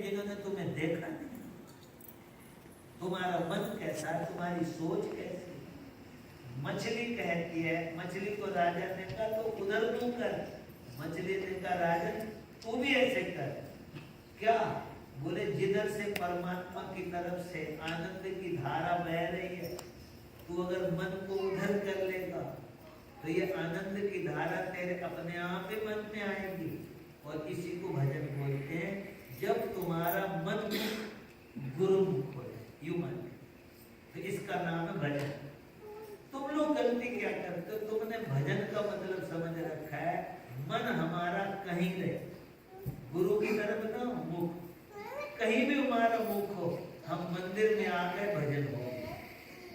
जिन्होंने तुम्हें देखा नहीं। तुम्हारा मन कैसा है, तुम्हारी सोच कैसी है। मछली कहती है, मछली को राजा ने कहा तो उधर मुंह कर। मछली ने कहा राजन तू भी ऐसे कर। क्या? बोले जिधर से परमात्मा की तरफ से आनंद की धारा बह रही है, तू अगर मन को उधर कर लेगा तो ये आनंद की धारा तेरे अपने आप ही मन में आएगी। और इसी को भजन बोलते हैं, जब तुम्हारा मन गुरुमुख हो जाए, यूं माने तो इसका नाम है भजन। तुम लोग गलती क्या करते हो, तुमने भजन का मतलब समझ रखा है मन हमारा कहीं रहे, गुरु की तरफ ना मुख, कहीं भी हमारा मुख हो, हम मंदिर में आ गए भजन हो।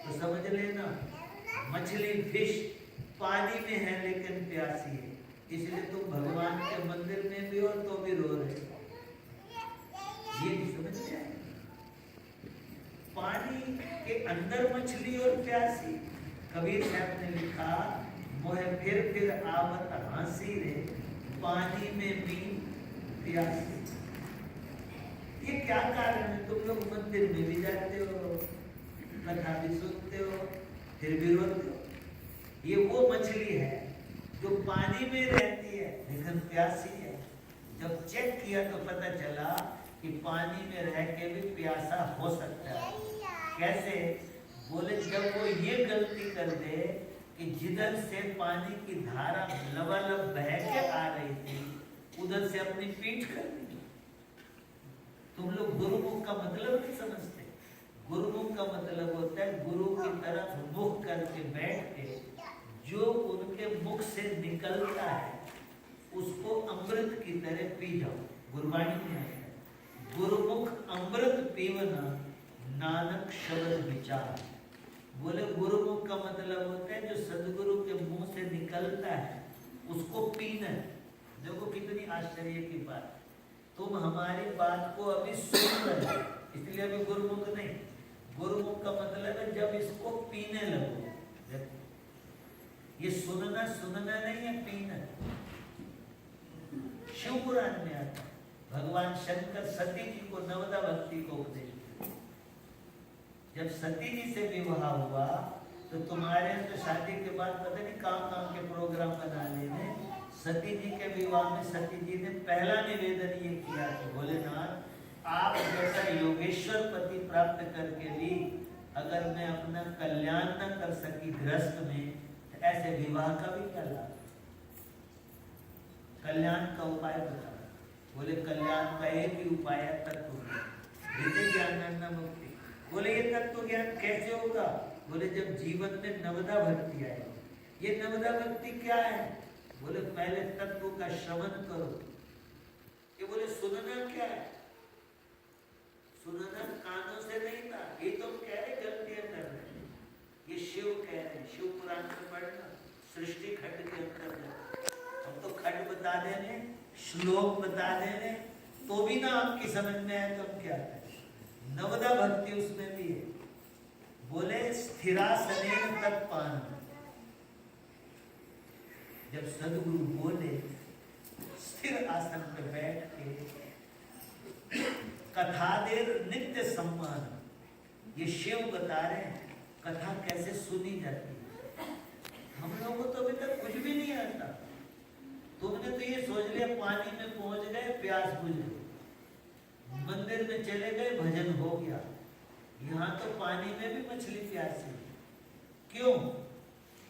तो समझ लेना मछली फिश पानी में है लेकिन प्यासी है, इसलिए तुम भगवान के मंदिर में भी हो तो भी रो रहे हो। ये भी समझ में आए? पानी के अंदर मछली और प्यासी। कबीर साहब ने लिखा, मोहे फिर आवत हंसी रे, पानी में भी प्यासी। ये क्या कारण है? तुम लोग मंदिर में भी जाते हो, कथा भी सुनते हो, फिर भी रोते हो। ये वो मछली है जो पानी में रहती है लेकिन प्यासी है। जब चेक किया तो पता चला कि पानी में रह के भी प्यासा हो सकता है। कैसे? बोले जब वो ये गलती कर दे कि जिधर से पानी की धारा लबालब बह के आ रही थी उधर से अपनी पीठ कर दी। तुम लोग गुरुमुख का मतलब नहीं समझते। गुरुमुख का मतलब होता है गुरु की तरफ मुख करके बैठ के जो उनके मुख से निकलता है उसको अमृत की तरह पी जाओ। गुरबाणी में है, गुरुमुख अमृत पीवना नानक शब्द विचार। बोले गुरुमुख का मतलब होता है जो सदगुरु के मुंह से निकलता है उसको पीना। देखो कितनी आश्चर्य की बात, तुम हमारी बात को अभी सुन रहे हो इसलिए अभी गुरुमुख नहीं। गुरुमुख का मतलब है जब इसको पीने लगो। ये सुनना नहीं है, पीना। शिव पुराण में आता है भगवान शंकर सती जी को नवदा भक्ति को उपदेश दिया। जब सती जी से विवाह हुआ तो तुम्हारे तो शादी के बाद पता नहीं कहाँ के प्रोग्राम बनाने में सती जी के विवाह में सती जी ने पहला निवेदन ये किया कि भोलेनाथ आप जैसा योगेश्वर पति प्राप्त करके भी अगर मैं अपना कल्याण न कर सकी गृहस्थ में तो ऐसे विवाह का भी क्या लाभ? कल्याण का उपाय बता। बोले कल्याण का एक ही उपाय है तत्व ज्ञान। ज्ञान मुक्ति। बोले ये तत्व ज्ञान कैसे होगा? बोले जब जीवन में नवदा भक्ति आए। ये नवदा भक्ति क्या है? बोले पहले तत्व का श्रवण करो। ये बोले सुनना क्या है? सुनना कानों से नहीं था, ये तुम कह रहे गलतियां कर रहे। ये शिव कह रहे, शिव पुराण में पढ़ना सृष्टि खंड के अंतर्गत। हम तो खंड बता देने, श्लोक बता देने तो भी ना आपकी समझ में आए तो हम क्या करें। नवदा भक्ति उसमें भी है। बोले स्थिरासनेन तत्पान। जब सदगुरु बोले स्थिर आसन पर बैठ के कथादेर नित्य सम्मान। ये शिव बता रहे हैं कथा कैसे सुनी जाती है। हम लोगों को तो अभी तक कुछ भी नहीं आता। तुमने तो ये सोच लिया पानी में पहुंच गए, प्यास बुझ गई, मंदिर में चले गए, भजन हो गया। यहाँ तो पानी में भी मछली प्यासी। क्यों?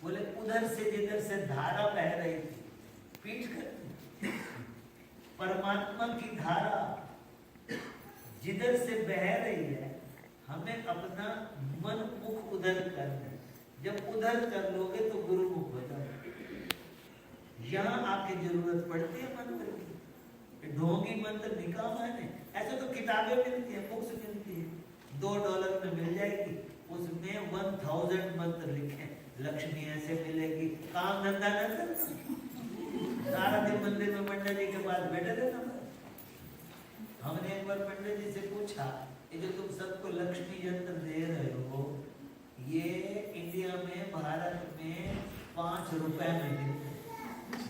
बोले उधर से जिधर से धारा बह रही थी पीठ कर। परमात्मा की धारा जिधर से बह रही है हमें अपना मन मुख उधर करना। जब उधर कर लोगे तो गुरु मुख हो जाओगे। यहाँ आके जरूरत पड़ती है मंत्र की। ढोंगी मंत्र निकाम है। ऐसे तो किताबें मिलती है, बुक्स मिलती है, $2 में मिल जाएगी। उसमें 1000 मंत्र लिखे, लक्ष्मी ऐसे मिलेगी। काम धंधा न कर, सारा दिन मंदिर में पंडित जी के पास बैठे रहना। हमने एक बार पंडित जी से पूछा, ये जो तुम सबको लक्ष्मी यंत्र दे रहे हो, ये इंडिया में भारत में 5 रुपए में मिलते,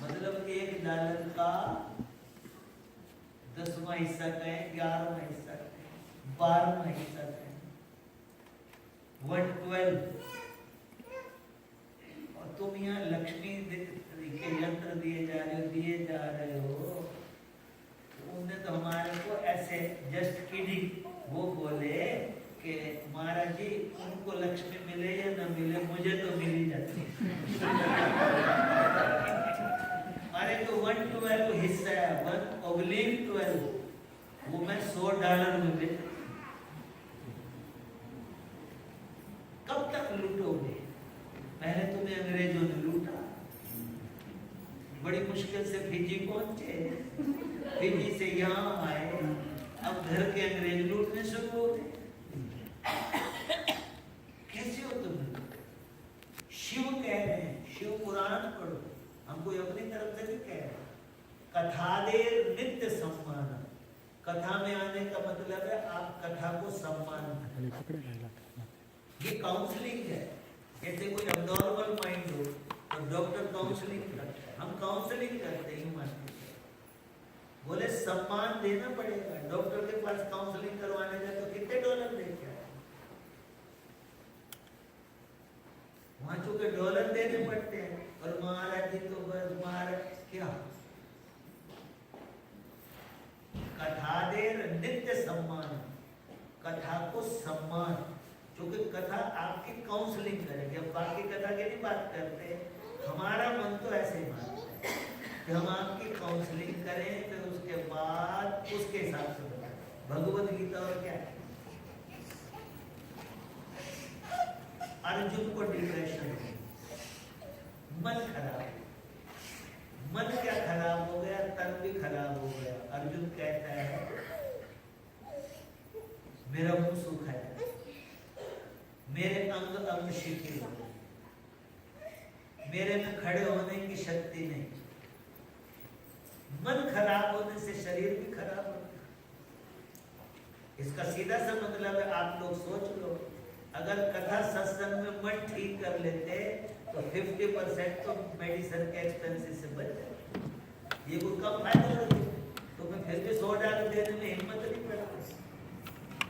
मतलब $1 का 10वां हिस्सा कहें, 11वां हिस्सा कहें, 12वां हिस्सा कहें, 1/12। और तुम यहाँ लक्ष्मी के यंत्र दिए जा रहे हो। उन्होंने तो हमारे को ऐसे जस्ट किडिंग वो बोले कि महाराज जी उनको लक्ष्मी मिले या न मिले, मुझे तो मिल ही जाती। अरे तो 1/12 हिस्सा है, 1/12 वो मैं $100 में बेच। कब तक लूटोगे? पहले तुम्हें अंग्रेजों ने लूटा, बड़ी मुश्किल से फिजी पहुंचे, फिजी से यहाँ आए, अब घर के अंग्रेज लूटने शुरू हो गए। कैसे हो तुम? शिव कह रहे हैं, शिव पुराण पढ़ो, हम कोई अपनी तरफ से नहीं कह रहे। कथादेर नित्य सम्मान, कथा में आने का मतलब है आप कथा को सम्मान करें। ये काउंसलिंग है। जैसे कोई अबनॉर्मल माइंड हो तो डॉक्टर काउंसलिंग करते हैं, हम काउंसलिंग करते हैं मानते हैं। बोले सम्मान देना पड़ेगा। डॉक्टर के पास काउंसलिंग करवाने जाए तो कितने $1 देते हैं? वहां चूंकि $1 देने पड़ते हैं। और महाराज जी तो बस महाराज क्या कथा देर नित्य सम्मान, कथा को सम्मान, क्योंकि कथा आपकी काउंसलिंग करेगी। अब बाकी कथा की नहीं बात करते, हमारा मन तो ऐसे ही मानता है कि हम आपकी काउंसलिंग करें, फिर उसके बाद उसके हिसाब से बताएं। भगवत गीता और क्या है? अर्जुन को डिप्रेशन है, मन खराब, मन क्या खराब हो गया, तन भी खराब हो गया। अर्जुन कहता है मेरा मुंह सूखा है, मेरे अंग अंग शिथिल हो, मेरे में खड़े होने की शक्ति नहीं। मन खराब होने से शरीर भी खराब होता है। इसका सीधा सा मतलब है, आप लोग सोच लो, अगर कथा सत्संग में मन ठीक कर लेते तो 50% तो मेडिसिन के एक्सपेंसेस से बच जाए। ये कोई कम फायदा होती तो मैं फिर भी $100 देने में हिम्मत नहीं करती।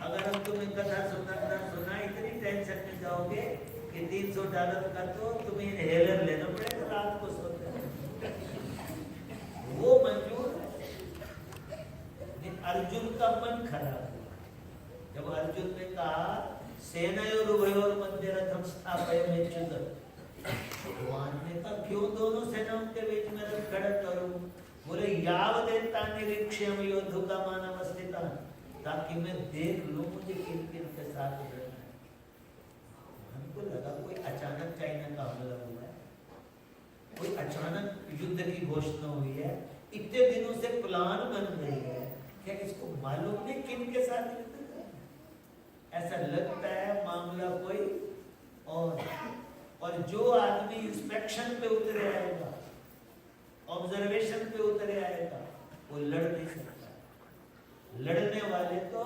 अगर हम तुम्हें कथा सुना इतनी टेंशन में जाओगे कि $300 का तो तुम्हें इनहेलर लेना पड़ेगा रात को सोते। वो मंजूर है। अर्जुन का मन खराब हुआ जब अर्जुन ने कहा सेनयोरुभयोर मध्ये रथम स्थापयाम्यच्युत। भगवान ने कहा क्यों दोनों सेनाओं के बीच में रथ खड़ा करूं? बोले यावदेतानि निरीक्ष्यम योद्धुकामानम स्थितान्, ताकि मैं देख लूं मुझे किन किन के साथ लड़ना है। हमको लगा कोई अचानक चाइना का हमला हुआ है, कोई अचानक युद्ध की घोषणा हुई है, इतने दिनों से प्लान बन रही है, क्या इसको मालूम नहीं किन के साथ युद्ध करना? ऐसा लगता है मामला कोई और जो आदमी इंस्पेक्शन पे उतरे आएगा, ऑब्जर्वेशन पे उतरे आएगा, वो लड़ नहीं सकता। लड़ने वाले तो